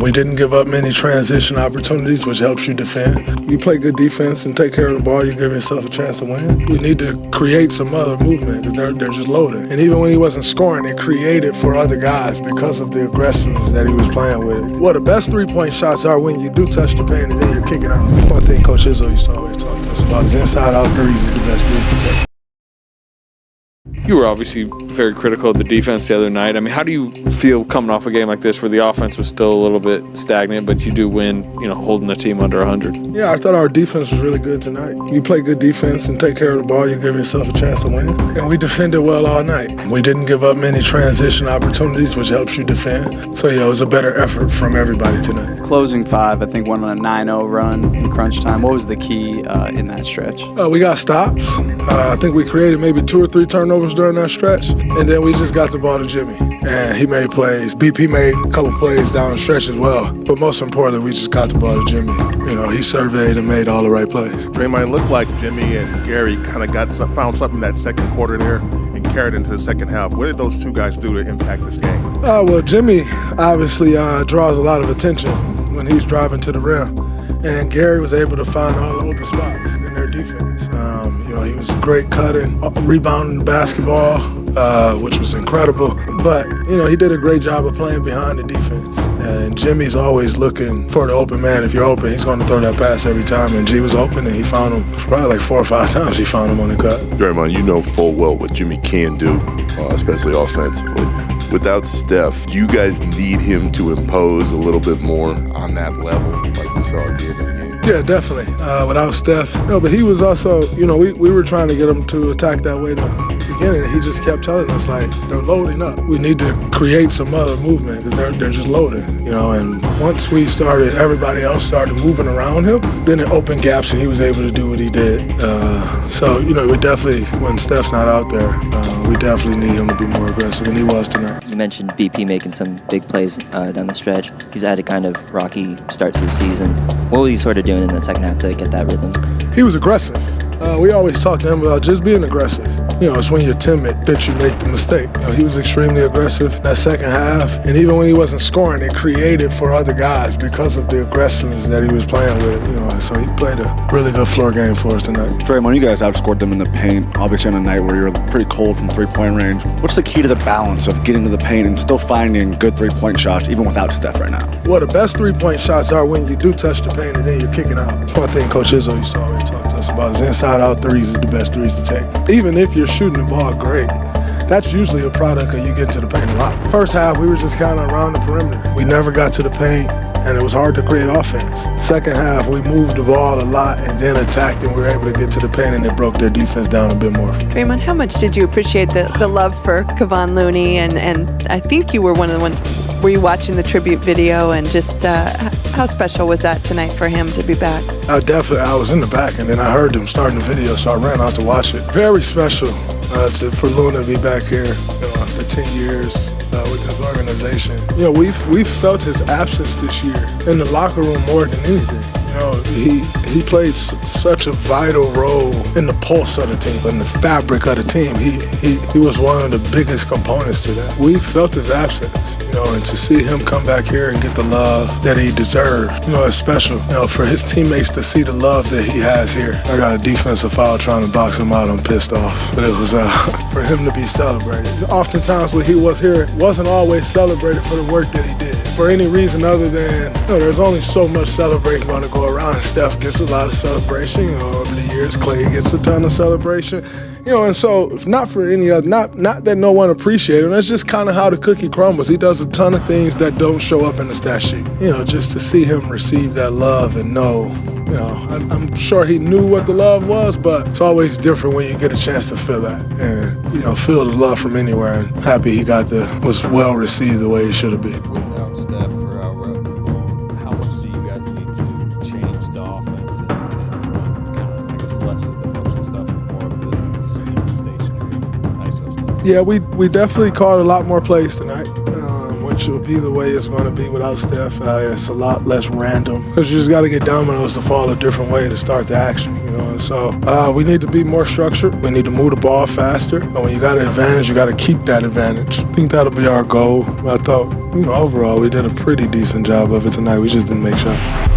We didn't give up many transition opportunities, which helps you defend. You play good defense and take care of the ball, you give yourself a chance to win. You need to create some other movement because they're just loaded. And even when he wasn't scoring, it created for other guys because of the aggressiveness that he was playing with it. Well, the best three-point shots are when you do touch the paint and then you're kicking out. One thing Coach Izzo used to always talk to us about is inside-out threes is the best threes to take. You were obviously very critical of the defense the other night. I mean, how do you feel coming off a game like this where the offense was still a little bit stagnant, but you do win, holding the team under 100? Yeah, I thought our defense was really good tonight. You play good defense and take care of the ball, you give yourself a chance to win. And we defended well all night. We didn't give up many transition opportunities, which helps you defend. So, yeah, it was a better effort from everybody tonight. Closing five, I think, went on a 9-0 run in crunch time. What was the key in that stretch? We got stops. I think we created maybe 2 or 3 turnovers during that stretch, and then we just got the ball to Jimmy. And he made plays. BP made a couple plays down the stretch as well. But most importantly, we just got the ball to Jimmy. He surveyed and made all the right plays. Draymond, it looked like Jimmy and Gary kind of found something that second quarter there and carried into the second half. What did those two guys do to impact this game? Well, Jimmy obviously draws a lot of attention when he's driving to the rim. And Gary was able to find all the open spots in their defense. He was great cutting, rebounding the basketball, which was incredible. But, he did a great job of playing behind the defense. And Jimmy's always looking for the open man. If you're open, he's going to throw that pass every time. And G was open, and he found him probably like 4 or 5 times he found him on the cut. Draymond, you know full well what Jimmy can do, especially offensively. Without Steph, do you guys need him to impose a little bit more on that level like we saw at the end of the game? Yeah, definitely. Without Steph. But he was also, we were trying to get him to attack that way in the beginning, and he just kept telling us, they're loading up. We need to create some other movement because they're just loaded, and once everybody else started moving around him, then it opened gaps and he was able to do what he did. We definitely, when Steph's not out there, we definitely need him to be more aggressive, and he was tonight. You mentioned BP making some big plays down the stretch. He's had a kind of rocky start to the season. What was he sort of doing in the second half to get that rhythm? He was aggressive. We always talk to him about just being aggressive. It's when you're timid that you make the mistake. He was extremely aggressive that second half, and even when he wasn't scoring, it created for other guys because of the aggressiveness that he was playing with. So he played a really good floor game for us tonight. Draymond, you guys outscored them in the paint, obviously on a night where you're pretty cold from three-point range. What's the key to the balance of getting to the paint and still finding good three-point shots even without Steph right now? Well, the best three-point shots are when you do touch the paint and then you're kicking out. That's one thing Coach Izzo used to always talk to us about is inside-out threes is the best threes to take. Even if you're shooting the ball great, that's usually a product of you getting to the paint a lot. First half, we were just kind of around the perimeter. We never got to the paint, and it was hard to create offense. Second half, we moved the ball a lot and then attacked, and we were able to get to the paint, and it broke their defense down a bit more. Draymond, how much did you appreciate the love for Kevon Looney? And I think you were one of the ones, were you watching the tribute video, and just how special was that tonight for him to be back? I was in the back, and then I heard them starting the video, so I ran out to watch it. Very special for Luna to be back here after 10 years with his organization. We've felt his absence this year in the locker room more than anything. He played such a vital role in the pulse of the team, in the fabric of the team. He was one of the biggest components to that. We felt his absence, and to see him come back here and get the love that he deserved, it's special. For his teammates to see the love that he has here. I got a defensive foul trying to box him out. I'm pissed off, but it was for him to be celebrated. Oftentimes when he was here, wasn't always celebrated for the work that he did. For any reason other than, there's only so much celebrating going to go around. Steph gets a lot of celebration, over the years. Clay gets a ton of celebration, and so not for any other, not that no one appreciates him. That's just kind of how the cookie crumbles. He does a ton of things that don't show up in the stat sheet. Just to see him receive that love and know, I'm sure he knew what the love was, but it's always different when you get a chance to feel that and, feel the love from anywhere. And happy he was well received the way he should have been. Without Steph for how much do you guys need to change the offense and kind of, less of the motion stuff and more of the stationary ISO stuff? Yeah, we definitely caught a lot more plays tonight, which match will be the way it's going to be without Steph. It's a lot less random because you just got to get dominoes to fall a different way to start the action, you know. And so we need to be more structured. We need to move the ball faster. And when you got an advantage, you got to keep that advantage. I think that'll be our goal. I thought, overall, we did a pretty decent job of it tonight. We just didn't make shots.